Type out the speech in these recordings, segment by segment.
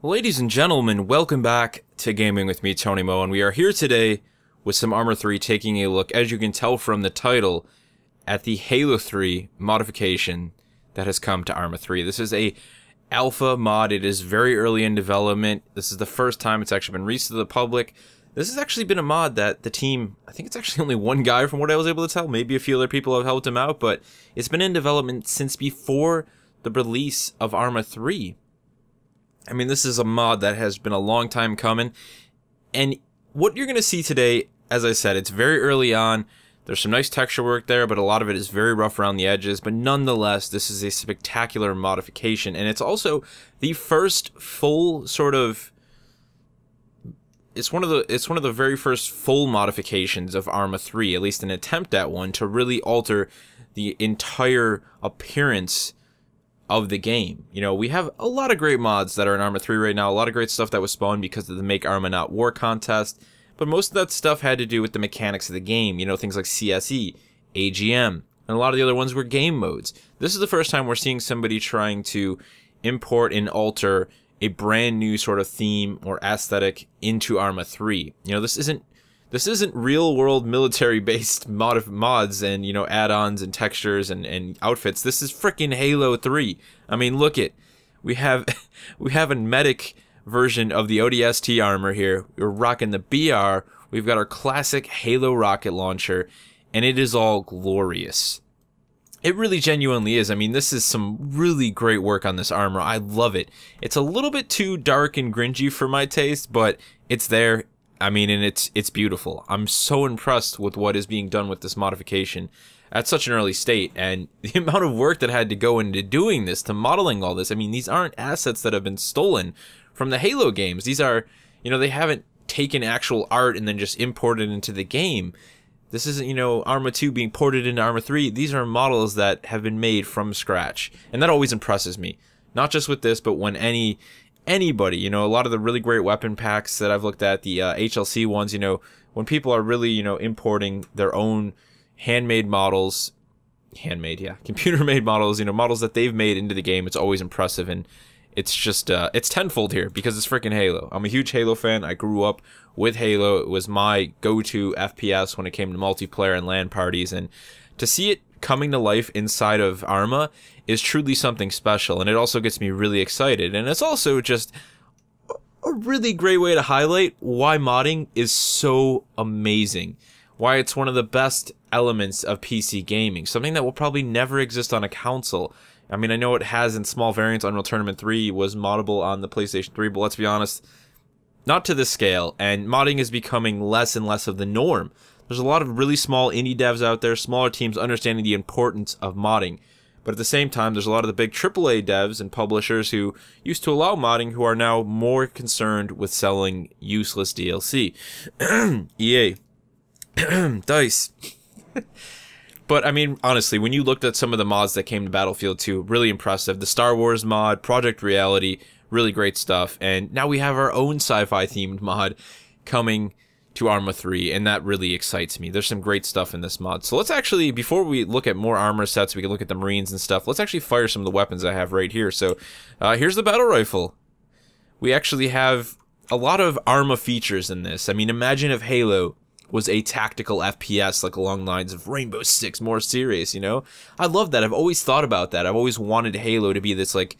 Ladies and gentlemen, welcome back to Gaming with me, Tony Mo, and we are here today with some Arma 3, taking a look, as you can tell from the title, at the Halo 3 modification that has come to Arma 3. This is a alpha mod. It is very early in development. This is the first time it's actually been released to the public. This has actually been a mod that the team, I think it's actually only one guy from what I was able to tell, maybe a few other people have helped him out, but it's been in development since before the release of Arma 3. I mean, this is a mod that has been a long time coming, and what you're going to see today, as I said, it's very early on. There's some nice texture work there, but a lot of it is very rough around the edges, but nonetheless, this is a spectacular modification, and it's also the first full sort of... It's one of the very first full modifications of Arma 3, at least an attempt at one, to really alter the entire appearance of the game. You know, we have a lot of great mods that are in Arma 3 right now, a lot of great stuff that was spawned because of the Make Arma Not War contest, but most of that stuff had to do with the mechanics of the game, you know, things like CSE, AGM, and a lot of the other ones were game modes. This is the first time we're seeing somebody trying to import and alter a brand new sort of theme or aesthetic into Arma 3. You know, this isn't real world military based mods and, you know, add-ons and textures and outfits. This is freaking Halo 3. I mean, look it. We have a medic version of the ODST armor here. We're rocking the BR. We've got our classic Halo rocket launcher, and it is all glorious. It really genuinely is. I mean, this is some really great work on this armor. I love it. It's a little bit too dark and grungy for my taste, but it's there. I mean, and it's beautiful. I'm so impressed with what is being done with this modification at such an early state, and the amount of work that had to go into doing this, to modeling all this. I mean, these aren't assets that have been stolen from the Halo games. These are, you know, they haven't taken actual art and then just imported into the game. This isn't, you know, Arma 2 being ported into Arma 3. These are models that have been made from scratch, and that always impresses me. Not just with this, but when anybody, you know, a lot of the really great weapon packs that I've looked at, the HLC ones, you know, when people are really, you know, importing their own handmade models, computer-made models, you know, models that they've made into the game, it's always impressive, and it's just, it's tenfold here because it's freaking Halo. I'm a huge Halo fan. I grew up with Halo. It was my go-to FPS when it came to multiplayer and LAN parties, and to see it coming to life inside of Arma is truly something special, and it also gets me really excited, and it's also just a really great way to highlight why modding is so amazing, why it's one of the best elements of PC gaming, something that will probably never exist on a console. I mean, I know it has in small variants. Unreal Tournament 3 was moddable on the PlayStation 3, but let's be honest, not to this scale, and modding is becoming less and less of the norm. There's a lot of really small indie devs out there, smaller teams understanding the importance of modding. But at the same time, there's a lot of the big AAA devs and publishers who used to allow modding who are now more concerned with selling useless DLC. EA. DICE. But, I mean, honestly, when you looked at some of the mods that came to Battlefield 2, really impressive. The Star Wars mod, Project Reality, really great stuff. And now we have our own sci-fi themed mod coming to Arma 3, and that really excites me. There's some great stuff in this mod. So let's actually, before we look at more armor sets, we can look at the Marines and stuff, let's actually fire some of the weapons I have right here. So here's the battle rifle. We actually have a lot of Arma features in this. I mean, imagine if Halo was a tactical FPS, like along the lines of Rainbow Six, more serious, you know? I love that. I've always thought about that. I've always wanted Halo to be this, like,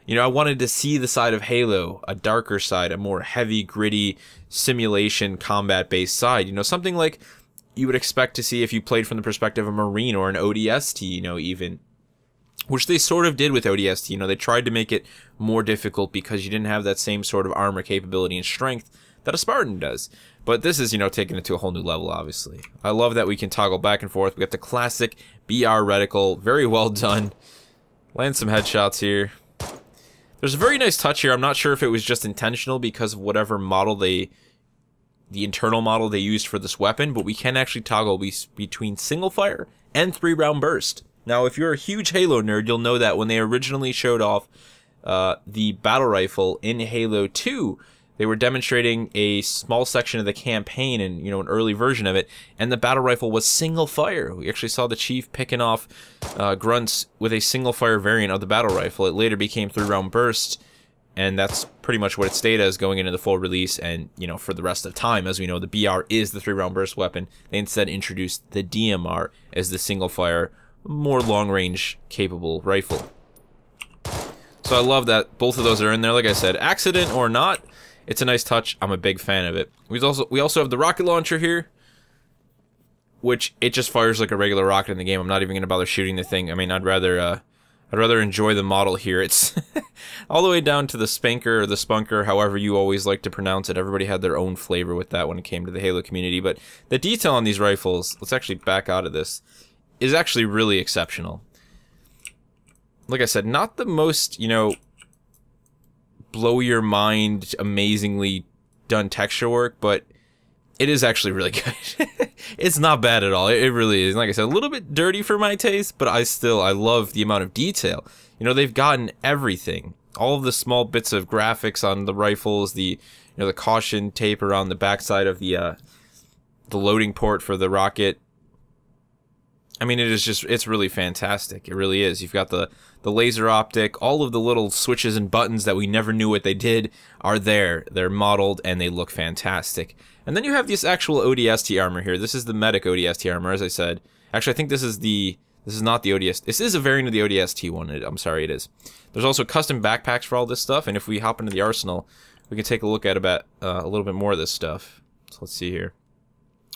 you know, I wanted to see the side of Halo, a darker side, a more heavy, gritty, simulation, combat-based side. You know, something like you would expect to see if you played from the perspective of a Marine or an ODST, you know, even. Which they sort of did with ODST. You know, they tried to make it more difficult because you didn't have that same sort of armor capability and strength that a Spartan does. But this is, you know, taking it to a whole new level, obviously. I love that we can toggle back and forth. We got the classic BR reticle. Very well done. Land some headshots here. There's a very nice touch here. I'm not sure if it was just intentional because of whatever model the internal model they used for this weapon, but we can actually toggle between single fire and 3-round burst. Now, if you're a huge Halo nerd, you'll know that when they originally showed off the battle rifle in Halo 2, they were demonstrating a small section of the campaign and, you know, an early version of it, and the battle rifle was single fire. We actually saw the chief picking off grunts with a single fire variant of the battle rifle. It later became 3-round burst, and that's pretty much what it stayed as going into the full release, and, you know, for the rest of time. As we know, the BR is the 3-round burst weapon. They instead introduced the DMR as the single-fire, more long-range capable rifle. So I love that both of those are in there. Like I said, accident or not, it's a nice touch. I'm a big fan of it. We also have the rocket launcher here, which it just fires like a regular rocket in the game. I'm not even going to bother shooting the thing. I mean, I'd rather enjoy the model here. It's all the way down to the spanker or the spunker, however you always like to pronounce it. Everybody had their own flavor with that when it came to the Halo community. But the detail on these rifles, let's actually back out of this, is actually really exceptional. Like I said, not the most, you know, blow your mind, amazingly done texture work, but it is actually really good. It's not bad at all. It really is. Like I said, a little bit dirty for my taste, but I love the amount of detail. You know, they've gotten everything. All of the small bits of graphics on the rifles, the caution tape around the backside of the loading port for the rocket. I mean, it's really fantastic. It really is. You've got the laser optic, all of the little switches and buttons that we never knew what they did are there. They're modeled and they look fantastic. And then you have this actual ODST armor here. This is the medic ODST armor, as I said. Actually, I think this is not the ODS. This is a variant of the ODST one. I'm sorry, it is. There's also custom backpacks for all this stuff, and if we hop into the arsenal, we can take a look at about a little bit more of this stuff. So let's see here.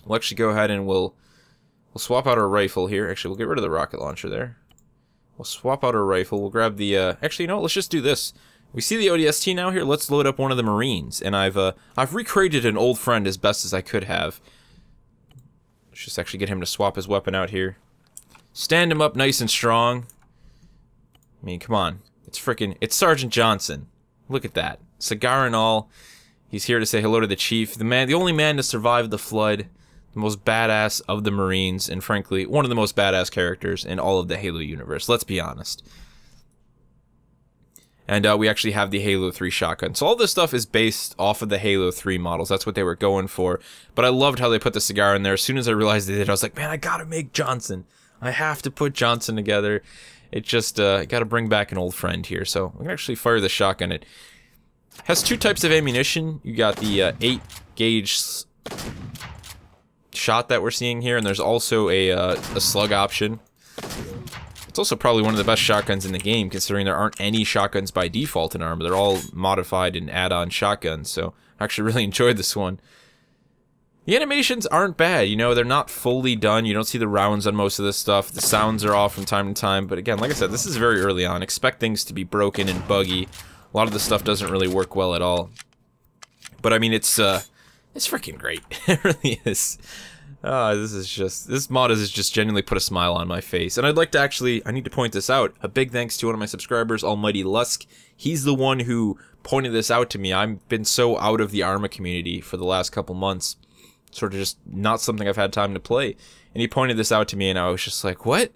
We'll actually go ahead and we'll swap out our rifle here. Actually, we'll get rid of the rocket launcher there. We'll swap out our rifle. We'll grab the... actually, you know what? Let's just do this. We see the ODST now here. Let's load up one of the Marines. And I've recreated an old friend as best as I could have. Let's just actually get him to swap his weapon out here. Stand him up nice and strong. I mean, come on. It's Sergeant Johnson. Look at that. Cigar and all. He's here to say hello to the chief. The only man to survive the flood. The most badass of the Marines, and frankly, one of the most badass characters in all of the Halo universe, let's be honest. And we actually have the Halo 3 shotgun. So all this stuff is based off of the Halo 3 models. That's what they were going for. But I loved how they put the cigar in there. As soon as I realized they did, I was like, man, I gotta make Johnson. I have to put Johnson together. It just, gotta bring back an old friend here. So I'm gonna actually fire the shotgun. It has two types of ammunition. You got the 8-gauge shot that we're seeing here, and there's also a slug option. It's also probably one of the best shotguns in the game, considering there aren't any shotguns by default in Arma. They're all modified and add-on shotguns, so I actually really enjoyed this one. The animations aren't bad, you know, they're not fully done. You don't see the rounds on most of this stuff. The sounds are off from time to time, but again, like I said, this is very early on. Expect things to be broken and buggy. A lot of the stuff doesn't really work well at all. But I mean, it's freaking great. It really is. This mod has just genuinely put a smile on my face. And I'd like to I need to point this out. A big thanks to one of my subscribers, Almighty Lusk. He's the one who pointed this out to me. I've been so out of the Arma community for the last couple months. Sort of just not something I've had time to play. And he pointed this out to me, and I was just like, what?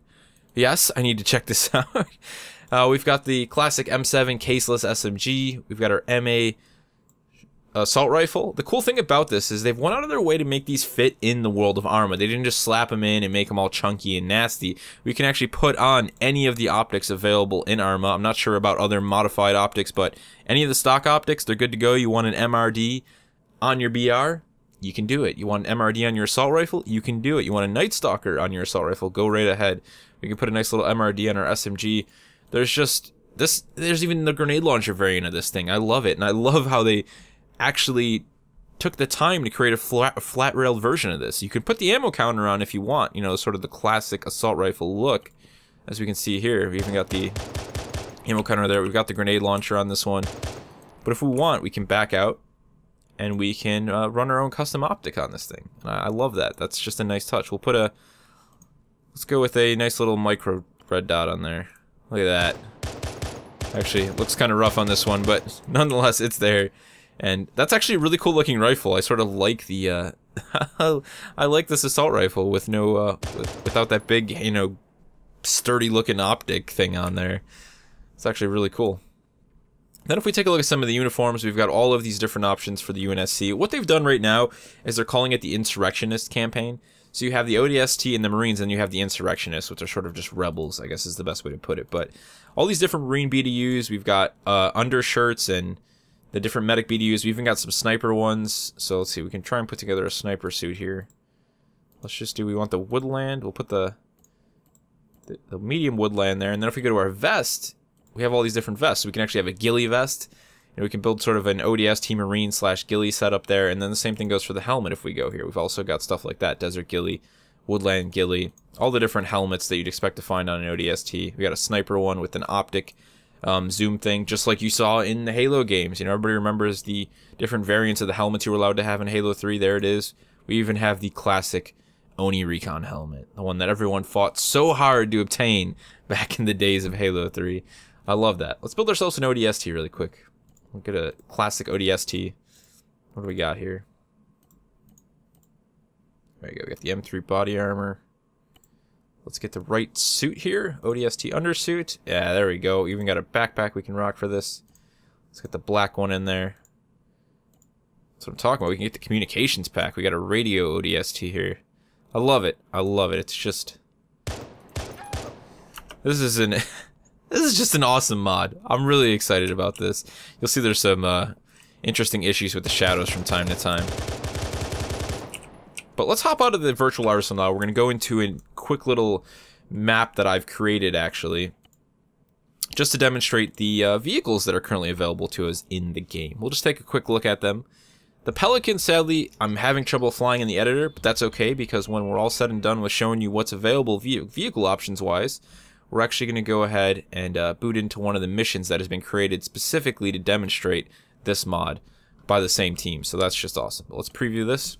Yes, I need to check this out. We've got the classic M7 caseless SMG. We've got our MA assault rifle. The cool thing about this is they've went out of their way to make these fit in the world of Arma. They didn't just slap them in and make them all chunky and nasty. We can actually put on any of the optics available in Arma. I'm not sure about other modified optics, but any of the stock optics, they're good to go. You want an MRD on your BR? You can do it. You want an MRD on your assault rifle? You can do it. You want a Night Stalker on your assault rifle? Go right ahead. We can put a nice little MRD on our SMG. There's even the grenade launcher variant of this thing. I love it, and I love how they actually took the time to create a flat-railed version of this. You could put the ammo counter on if you want, you know, sort of the classic assault rifle look. As we can see here, we even got the ammo counter there. We've got the grenade launcher on this one. But if we want, we can back out, and we can run our own custom optic on this thing. And I love that. That's just a nice touch. Let's go with a nice little micro red dot on there. Look at that. Actually, it looks kind of rough on this one, but nonetheless, it's there. And that's actually a really cool looking rifle. I sort of like the, I like this assault rifle with no, without that big, you know, sturdy looking optic thing on there. It's actually really cool. Then if we take a look at some of the uniforms, we've got all of these different options for the UNSC. What they've done right now is they're calling it the Insurrectionist Campaign. So you have the ODST and the Marines, and you have the Insurrectionists, which are sort of just rebels, I guess is the best way to put it. But all these different Marine BDUs, we've got undershirts and the different medic BDUs. We even got some sniper ones. So let's see, we can try and put together a sniper suit here. Let's just do, we want the woodland. We'll put the medium woodland there. And then if we go to our vest, we have all these different vests. So we can actually have a ghillie vest. And we can build sort of an ODST Marine / ghillie setup there. And then the same thing goes for the helmet if we go here. We've also got stuff like that. Desert ghillie, woodland ghillie. All the different helmets that you'd expect to find on an ODST. We got a sniper one with an optic zoom thing, just like you saw in the Halo games. You know, everybody remembers the different variants of the helmets you were allowed to have in Halo 3. There it is. We even have the classic Oni Recon helmet. The one that everyone fought so hard to obtain back in the days of Halo 3. I love that. Let's build ourselves an ODST really quick. We'll get a classic ODST. What do we got here? There you go. We got the M3 body armor. Let's get the right suit here. ODST undersuit. Yeah, there we go. Even got a backpack we can rock for this. Let's get the black one in there. That's what I'm talking about. We can get the communications pack. We got a radio ODST here. I love it. I love it. It's just... This is just an awesome mod. I'm really excited about this. You'll see there's some interesting issues with the shadows from time to time. But let's hop out of the virtual arsenal now. We're going to go into a quick little map that I've created, actually, just to demonstrate the vehicles that are currently available to us in the game. We'll just take a quick look at them. The Pelican, sadly, I'm having trouble flying in the editor, but that's okay, because when we're all said and done with showing you what's available vehicle options-wise, we're actually going to go ahead and boot into one of the missions that has been created specifically to demonstrate this mod by the same team. So that's just awesome. But let's preview this.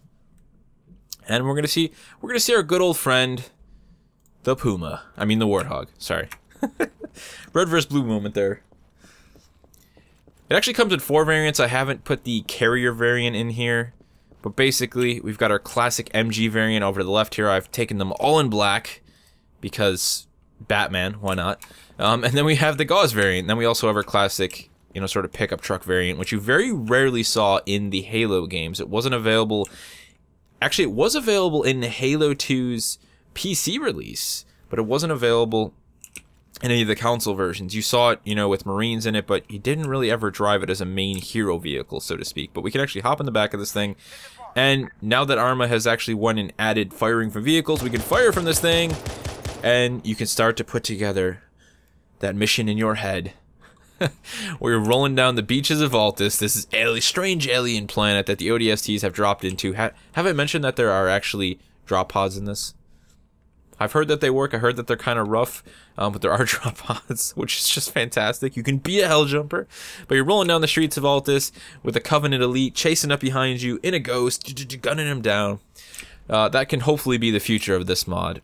And we're gonna see our good old friend, the Puma. I mean the Warthog. Sorry, red versus blue moment there. It actually comes in 4 variants. I haven't put the carrier variant in here, but basically we've got our classic MG variant over to the left here. I've taken them all in black because Batman. Why not? And then we have the Gauze variant. And then we also have our classic, you know, sort of pickup truck variant, which you very rarely saw in the Halo games. It wasn't available. Actually, it was available in Halo 2's PC release, but it wasn't available in any of the console versions. You saw it, you know, with Marines in it, but you didn't really ever drive it as a main hero vehicle, so to speak. But we can actually hop in the back of this thing, and now that Arma has actually went and added firing from vehicles, we can fire from this thing, and you can start to put together that mission in your head. We're rolling down the beaches of Altus. This is strange alien planet that the ODSTs have dropped into. Have I mentioned that there are actually drop pods in this? I've heard that they work. I heard that they're kind of rough, but there are drop pods, which is just fantastic. You can be a Helljumper, but you're rolling down the streets of Altus with a Covenant Elite chasing up behind you in a ghost, gunning him down. That can hopefully be the future of this mod.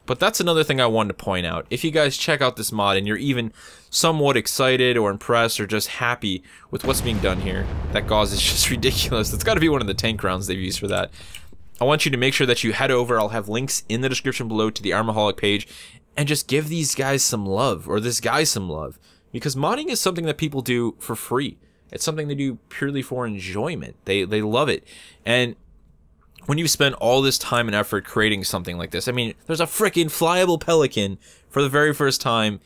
But that's another thing I wanted to point out. If you guys check out this mod and you're even somewhat excited or impressed or just happy with what's being done here, that Gauze is just ridiculous. That's got to be one of the tank rounds they've used for that. I want you to make sure that you head over. I'll have links in the description below to the Armaholic page and just give these guys some love, or this guy some love, because modding is something that people do for free. It's something they do purely for enjoyment. They love it. And when you spend all this time and effort creating something like this, I mean, there's a freaking flyable Pelican for the very first time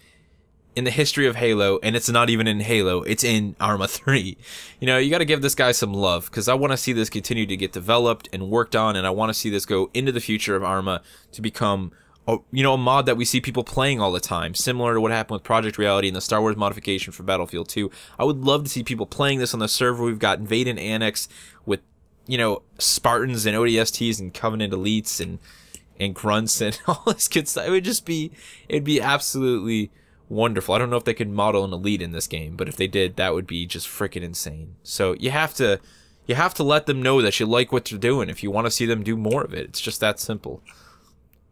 in the history of Halo, and it's not even in Halo, it's in Arma 3. You know, you gotta give this guy some love, because I want to see this continue to get developed and worked on, and I want to see this go into the future of Arma to become, a mod that we see people playing all the time, similar to what happened with Project Reality and the Star Wars modification for Battlefield 2. I would love to see people playing this on the server. We've got Invade and Annex with, you know, Spartans and ODSTs and Covenant Elites and Grunts and all this good stuff. It'd be absolutely wonderful. I don't know if they could model an elite in this game, but if they did, that would be just freaking insane. So you have to let them know that you like what they're doing if you want to see them do more of it. It's just that simple.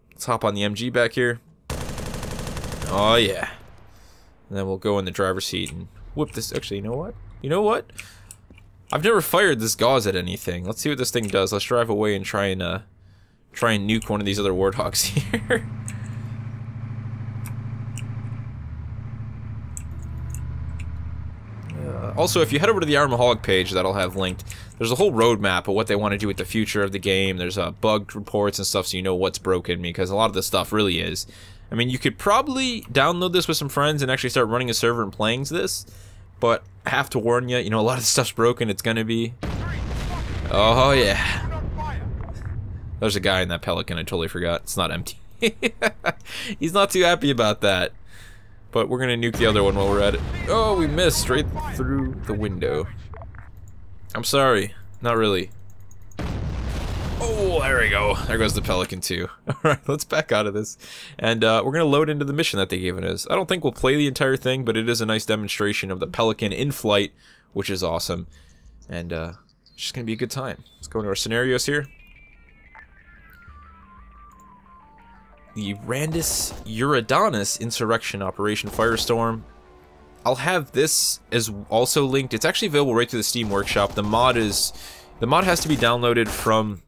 Let's hop on the MG back here. Oh yeah. And then we'll go in the driver's seat and whoop this. Actually, you know what? I've never fired this Gauze at anything. Let's see what this thing does. Let's drive away and try and nuke one of these other Warthogs here. Also, if you head over to the Armaholic page that I'll have linked, there's a whole roadmap of what they want to do with the future of the game. There's bug reports and stuff so you know what's broken, because a lot of this stuff really is. I mean, you could probably download this with some friends and actually start running a server and playing this, but I have to warn you, a lot of the stuff's broken. It's gonna be... Oh, yeah. There's a guy in that Pelican, I totally forgot. It's not empty. He's not too happy about that. But we're gonna nuke the other one while we're at it. Oh, we missed straight through the window. I'm sorry. Not really. Oh, there we go. There goes the Pelican too. Alright, let's back out of this. And we're gonna load into the mission that they gave us. I don't think we'll play the entire thing, but it is a nice demonstration of the Pelican in flight, which is awesome. And it's just gonna be a good time. Let's go into our scenarios here. The Randus Uridanus Insurrection Operation Firestorm. I'll have this as also linked. It's actually available right through the Steam Workshop. The mod has to be downloaded from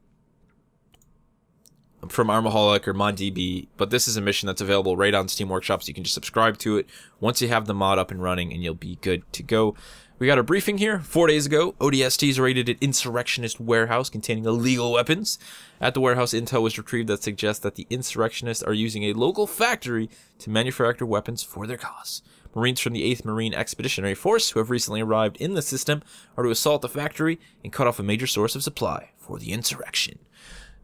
Armaholic or ModDB, but this is a mission that's available right on Steam Workshop, so you can just subscribe to it once you have the mod up and running, and you'll be good to go. We got a briefing here. 4 days ago, ODSTs raided an insurrectionist warehouse containing illegal weapons. At the warehouse, intel was retrieved that suggests that the insurrectionists are using a local factory to manufacture weapons for their cause. Marines from the 8th Marine Expeditionary Force, who have recently arrived in the system, are to assault the factory and cut off a major source of supply for the insurrection.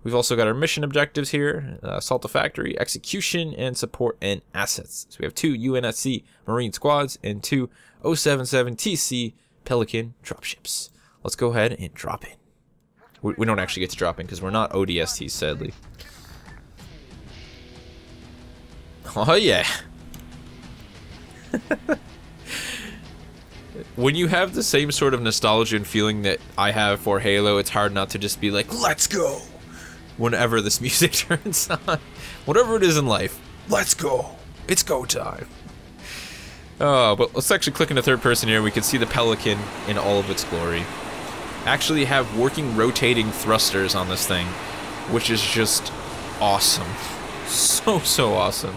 We've also got our mission objectives here: assault the factory, execution, and support and assets. So we have 2 UNSC Marine squads and 2 077TC Pelican dropships. Let's go ahead and drop in. We don't actually get to drop in because we're not ODSTs, sadly. Oh yeah. When you have the same sort of nostalgia and feeling that I have for Halo, it's hard not to just be like, let's go! Whenever this music turns on. Whatever it is in life, let's go! It's go time! Oh, but let's actually click into third person here. We can see the Pelican in all of its glory. Actually have working rotating thrusters on this thing, which is just awesome. So awesome.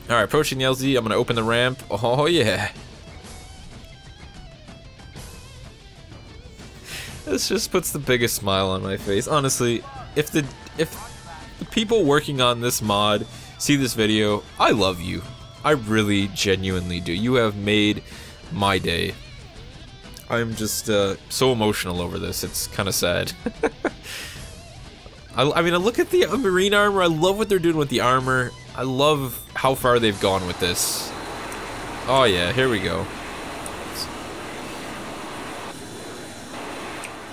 Alright, approaching the LZ, I'm gonna open the ramp. Oh yeah. This just puts the biggest smile on my face. Honestly, if the people working on this mod see this video, I love you. I really genuinely do. You have made my day. I'm just so emotional over this. It's kind of sad. I mean, I look at the marine armor. I love what they're doing with the armor. I love how far they've gone with this. Oh yeah, here we go.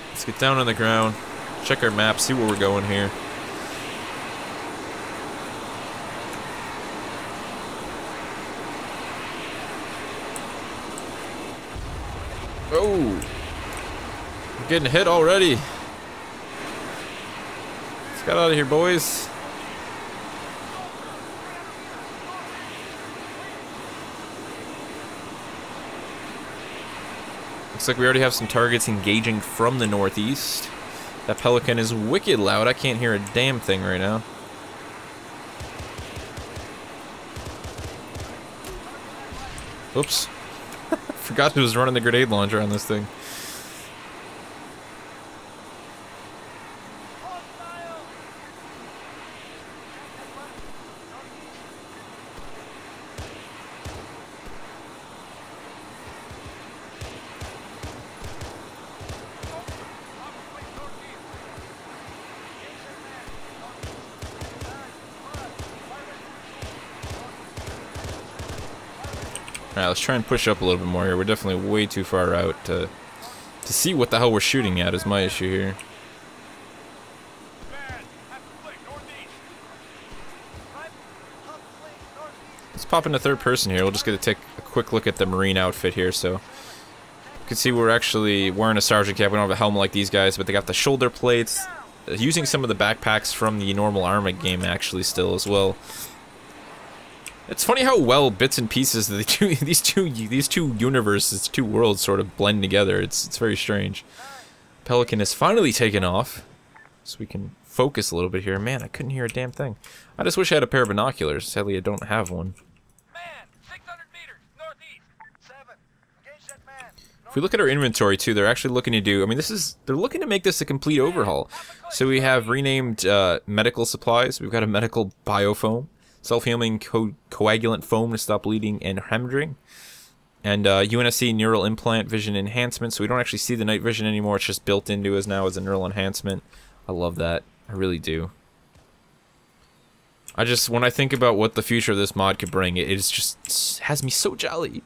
Let's get down on the ground, check our map, see where we're going here. Oh, we're getting hit already. Let's get out of here, boys. Looks like we already have some targets engaging from the northeast. That Pelican is wicked loud. I can't hear a damn thing right now. Oops. Forgot who was running the grenade launcher on this thing. Alright, let's try and push up a little bit more here. We're definitely way too far out to see what the hell we're shooting at is my issue here. Let's pop into third person here. We'll just get to take a quick look at the Marine outfit here. So you can see we're actually wearing a sergeant cap. We don't have a helmet like these guys, but they got the shoulder plates. Using some of the backpacks from the normal Arma game actually still as well. It's funny how well bits and pieces of these two universes, two worlds sort of blend together. It's very strange. Pelican is finally taken off, so we can focus a little bit here. Man, I couldn't hear a damn thing. I just wish I had a pair of binoculars. Sadly, I don't have one. Man, 600 meters northeast. 7. Engage we look at our inventory too, they're actually looking to do, I mean, they're looking to make this a complete overhaul. So we have renamed medical supplies. We've got a medical biofoam, self-healing coagulant foam to stop bleeding and hemorrhaging. And UNSC neural implant vision enhancement, so we don't actually see the night vision anymore, it's just built into us now as a neural enhancement. I love that, I really do. When I think about what the future of this mod could bring, it just has me so jolly.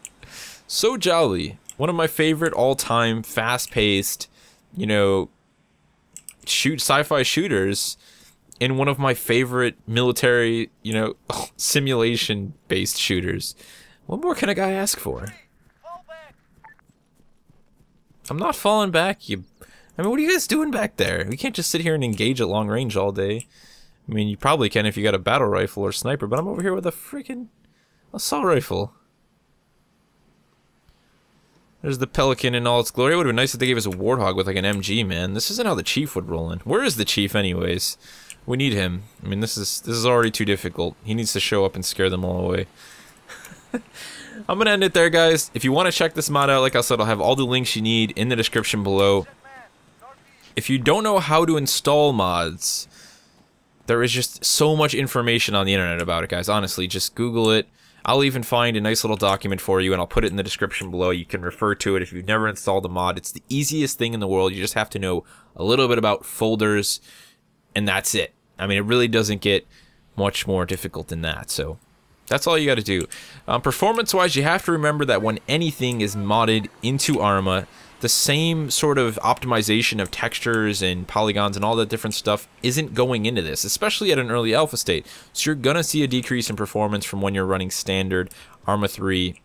So jolly. One of my favorite all-time fast-paced, you know, sci-fi shooters in one of my favorite military, you know, simulation-based shooters. What more can a guy ask for? I'm not falling back, I mean, what are you guys doing back there? We can't just sit here and engage at long range all day. I mean, you probably can if you got a battle rifle or sniper, but I'm over here with a freaking assault rifle. There's the Pelican in all its glory. It would have been nice if they gave us a Warthog with like an MG, man. This isn't how the Chief would roll in. Where is the Chief anyways? We need him. I mean, this is already too difficult. He needs to show up and scare them all away. I'm gonna end it there, guys. If you want to check this mod out, like I said, I'll have all the links you need in the description below. If you don't know how to install mods, there is just so much information on the internet about it, guys. Honestly, just Google it. I'll even find a nice little document for you, and I'll put it in the description below. You can refer to it if you've never installed a mod. It's the easiest thing in the world. You just have to know a little bit about folders, and that's it. I mean, it really doesn't get much more difficult than that, so that's all you got to do. Performance-wise, you have to remember that when anything is modded into Arma, the same sort of optimization of textures and polygons and all that different stuff isn't going into this, especially at an early alpha state. So you're gonna see a decrease in performance from when you're running standard Arma 3,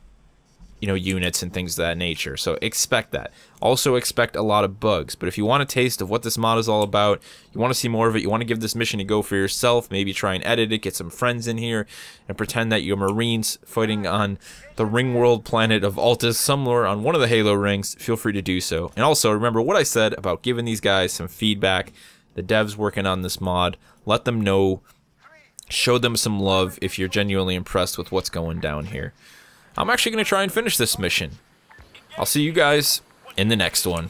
you know, units and things of that nature. So expect that. Also expect a lot of bugs. But if you want a taste of what this mod is all about, you want to see more of it, you want to give this mission a go for yourself, maybe try and edit it, get some friends in here, and pretend that you're Marines fighting on the ring world planet of Altus somewhere on one of the Halo rings, feel free to do so. And also remember what I said about giving these guys some feedback. The devs working on this mod, let them know, show them some love if you're genuinely impressed with what's going down here. I'm actually going to try and finish this mission. I'll see you guys in the next one.